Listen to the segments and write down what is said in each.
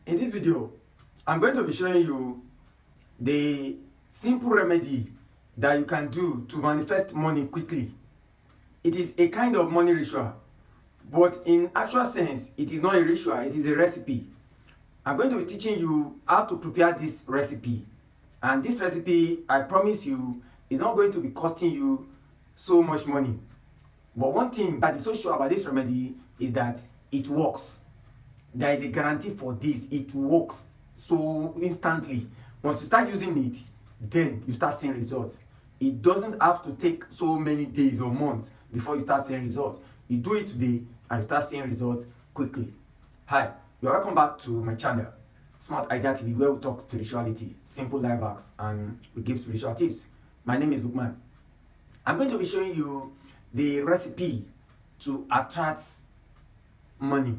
In this video, I'm going to be showing you the simple remedy that you can do to manifest money quickly. It is a kind of money ritual, but in actual sense, it is not a ritual, it is a recipe. I'm going to be teaching you how to prepare this recipe. And this recipe, I promise you, is not going to be costing you so much money. But one thing that is so sure about this remedy is that it works. There is a guarantee for this. It works so instantly. Once you start using it, then you start seeing results. It doesn't have to take so many days or months before you start seeing results. You do it today and you start seeing results quickly. Hi, you're welcome back to my channel, Smart Idea TV, where we talk spirituality, simple life hacks, and we give spiritual tips. My name is Bookman. I'm going to be showing you the recipe to attract money.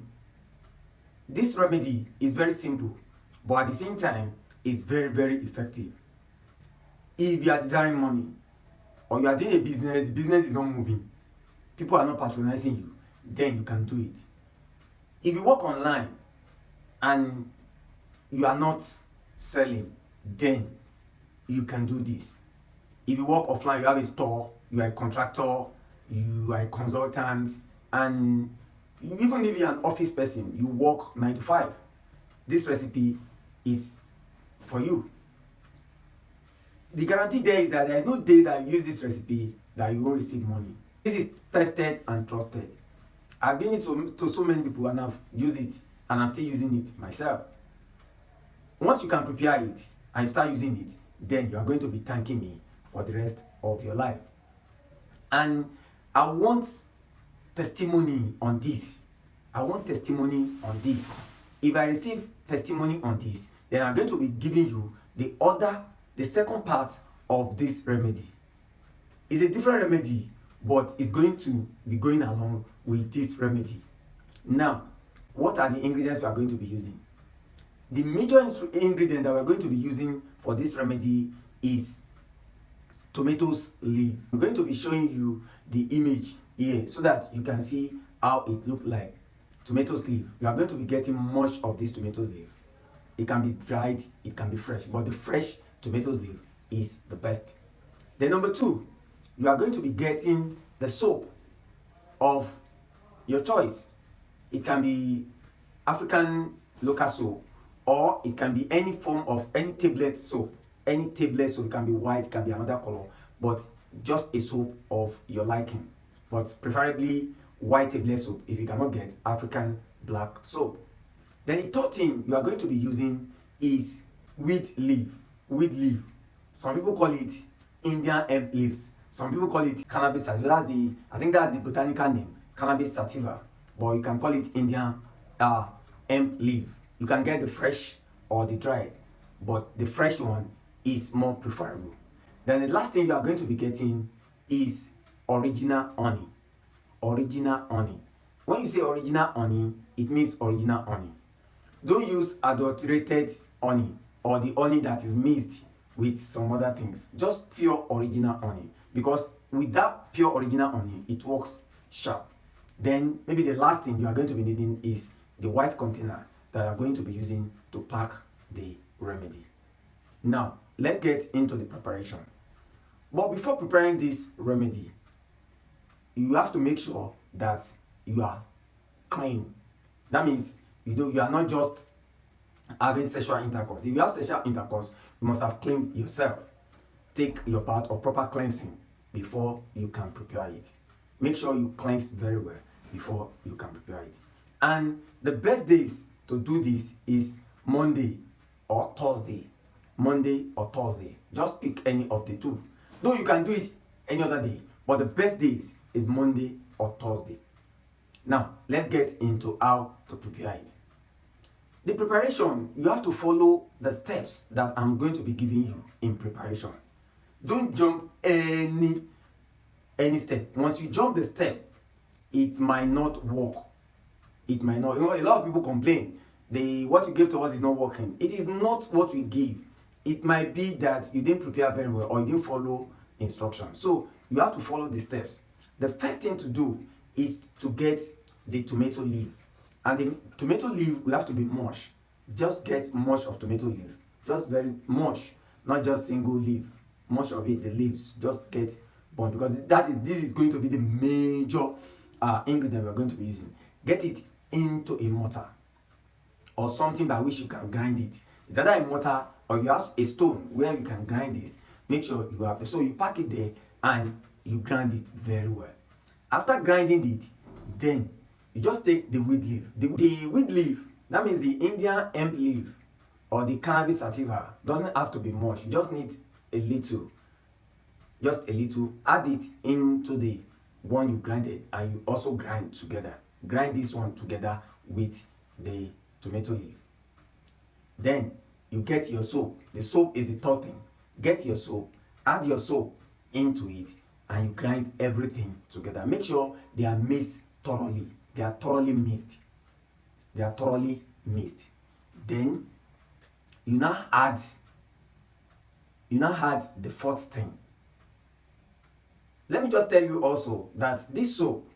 This remedy is very simple, but at the same time, it's very, very effective. If you are desiring money, or you are doing a business, the business is not moving, people are not patronizing you, then you can do it. If you work online and you are not selling, then you can do this. If you work offline, you have a store, you are a contractor, you are a consultant, and even if you're an office person, you work 9 to 5, this recipe is for you. The guarantee there is that there is no day that you use this recipe that you won't receive money. This is tested and trusted. I've given it to so many people and I've used it and I'm still using it myself. Once you can prepare it and you start using it, then you are going to be thanking me for the rest of your life. And I want testimony on this. I want testimony on this. If I receive testimony on this, then I'm going to be giving you the second part of this remedy. It's a different remedy, but it's going to be going along with this remedy. Now, what are the ingredients we are going to be using? The major ingredient that we're going to be using for this remedy is tomatoes leaf. I'm going to be showing you the image here so that you can see how it looks like. Tomatoes leaf. You are going to be getting much of this tomatoes leaf. It can be dried, it can be fresh, but the fresh tomatoes leaf is the best. Then number 2, you are going to be getting the soap of your choice. It can be African local soap, or it can be any form of any tablet soap. Any tablet soap, it can be white, it can be another color, but just a soap of your liking. But preferably white tablet soap if you cannot get African black soap. Then the third thing you are going to be using is weed leaf. Weed leaf. Some people call it Indian hemp leaves. Some people call it cannabis sativa. I think that's the botanical name, cannabis sativa. But you can call it Indian hemp leaf. You can get the fresh or the dried, but the fresh one is more preferable. Then the last thing you are going to be getting is original honey. Original honey. When you say original honey, it means original honey. Don't use adulterated honey or the honey that is mixed with some other things. Just pure original honey, because with that pure original honey, it works sharp. Then maybe the last thing you are going to be needing is the white container that you are going to be using to pack the remedy. Now, let's get into the preparation. But before preparing this remedy, you have to make sure that you are clean. That means you are not just having sexual intercourse. If you have sexual intercourse, you must have cleaned yourself. Take your bath or proper cleansing before you can prepare it. Make sure you cleanse very well before you can prepare it. And the best days to do this is Monday or Thursday. Monday or Thursday. Just pick any of the two. Though you can do it any other day, but the best days is Monday or Thursday. Now, let's get into how to prepare it. The preparation, you have to follow the steps that I'm going to be giving you in preparation. Don't jump any step. Once you jump the step, it might not work. It might not. A lot of people complain. What you gave to us is not working. It is not what we give. It might be that you didn't prepare very well or you didn't follow instructions. So you have to follow the steps. The first thing to do is to get the tomato leaf. And the tomato leaf will have to be mush. just get much of tomato leaf, just very much, not just single leaf, much of it, the leaves, just get burnt, because this is going to be the major ingredient we're going to be using. Get it into a mortar or something by which you can grind it. Is either a mortar or you have a stone where you can grind this. Make sure you have so you pack it there and you grind it very well. After grinding it, then you just take the weed leaf. The weed leaf, that means the Indian hemp leaf or the cannabis sativa, doesn't have to be much. You just need a little, just a little. Add it into the one you grinded, and you also grind together. Grind this one together with the tomato leaf. Then you get your soap. The soap is the third thing. Get your soap, add your soap into it, and you grind everything together. Make sure they are mixed thoroughly. They are thoroughly mixed. They are thoroughly mixed. Then you now add the fourth thing. Let me just tell you also that this soap,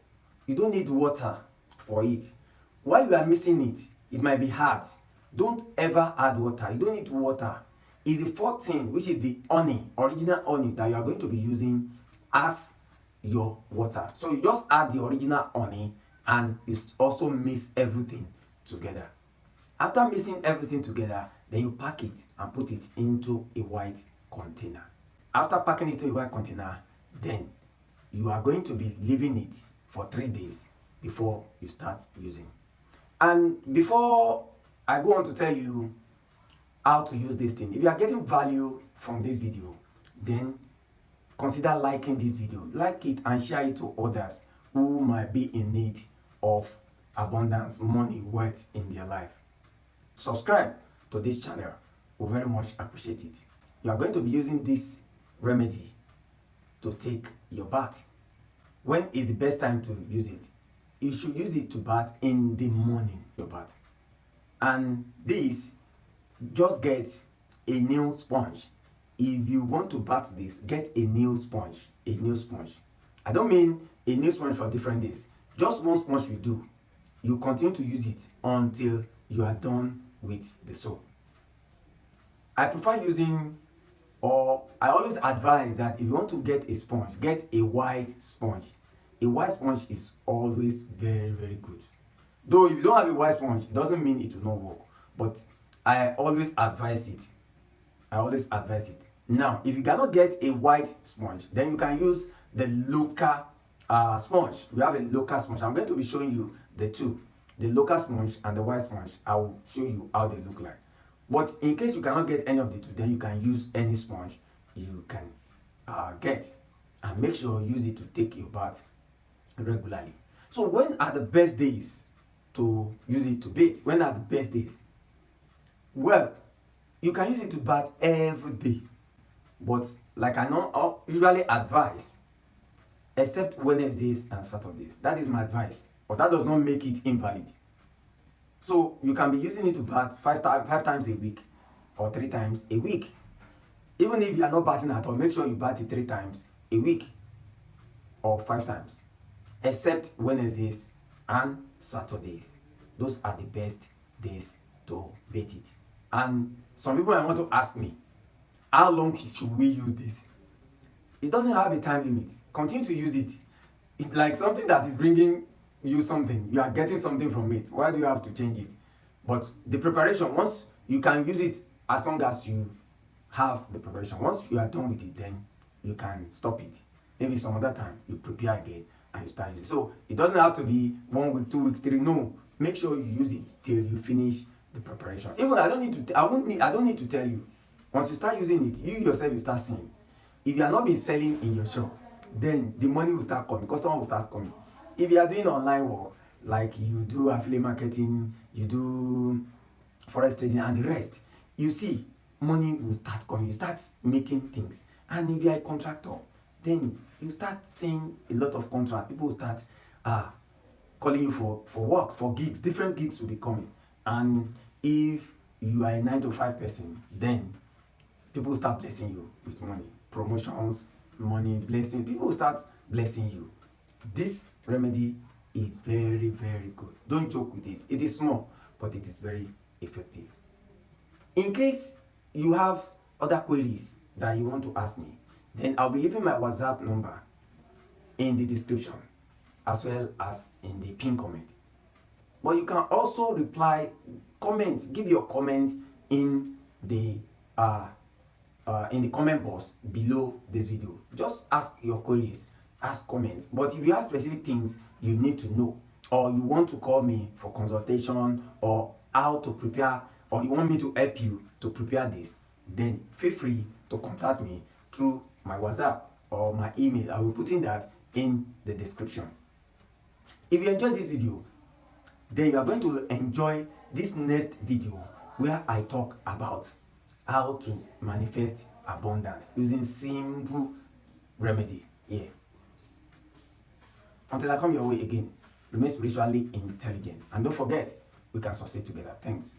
you don't need water for it. While you are mixing it, it might be hard. Don't ever add water. You don't need water. It's the fourth thing, which is the honey, original honey that you are going to be using as your water. So you just add the original honey and you also mix everything together. After mixing everything together, then you pack it and put it into a white container. After packing it into a white container, then you are going to be leaving it for 3 days before you start using. And before I go on to tell you how to use this thing, if you are getting value from this video, then consider liking this video. Like it and share it to others who might be in need of abundance, money, wealth in their life. Subscribe to this channel. We very much appreciate it. You are going to be using this remedy to take your bath. When is the best time to use it? You should use it to bath in the morning, your bath. And this, just get a nail sponge. If you want to bath this, get a nail sponge. A nail sponge. I don't mean a nail sponge for different days. Just one sponge will do. You continue to use it until you are done with the soap. I prefer using, or I always advise that if you want to get a sponge, get a white sponge. A white sponge is always very, very good. Though if you don't have a white sponge, it doesn't mean it will not work. But I always advise it. I always advise it. Now, if you cannot get a white sponge, then you can use the local sponge. We have a local sponge. I'm going to be showing you the two. The local sponge and the white sponge. I will show you how they look like. But in case you cannot get any of the two, then you can use any sponge you can get. And make sure you use it to take your bath regularly. So when are the best days to use it to bathe? When are the best days? Well, you can use it to bath every day. But like I usually advise, except Wednesdays and Saturdays. That is my advice. But that does not make it invalid. So you can be using it to bath five times a week or 3 times a week. Even if you are not bathing at all, make sure you bath it 3 times a week or 5 times. Except Wednesdays and Saturdays. Those are the best days to bathe it. And some people might want to ask me, how long should we use this? It doesn't have a time limit. Continue to use it. It's like something that is bringing you something. You are getting something from it. Why do you have to change it? But the preparation, once you can use it as long as you have the preparation. Once you are done with it, then you can stop it. Maybe some other time you prepare again and you start using it. So it doesn't have to be 1 week, 2 weeks, 3. No, make sure you use it till you finish the preparation. Even I don't need to tell you. Once you start using it, you yourself will start seeing. If you are not been selling in your shop, then the money will start coming. Customer will start coming. If you are doing online work, like you do affiliate marketing, you do forex trading and the rest, you see money will start coming. You start making things. And if you are a contractor, then you start seeing a lot of contract. People will start calling you for work, for gigs. Different gigs will be coming. And if you are a 9-to-5 person, then people start blessing you with money. Promotions, money, blessings. People will start blessing you. This remedy is very, very good. Don't joke with it. It is small, but it is very effective. In case you have other queries that you want to ask me, then I'll be leaving my WhatsApp number in the description as well as in the pinned comment. But you can also reply, comment, give your comment in the comment box below this video. Just ask your queries, ask comments. But if you have specific things you need to know, or you want to call me for consultation, or how to prepare, or you want me to help you to prepare this, then feel free to contact me through my WhatsApp or my email. I will put in that in the description. If you enjoyed this video, then you are going to enjoy this next video where I talk about how to manifest abundance using simple remedy. Yeah. Until I come your way again, remain spiritually intelligent, and don't forget, we can succeed together. Thanks.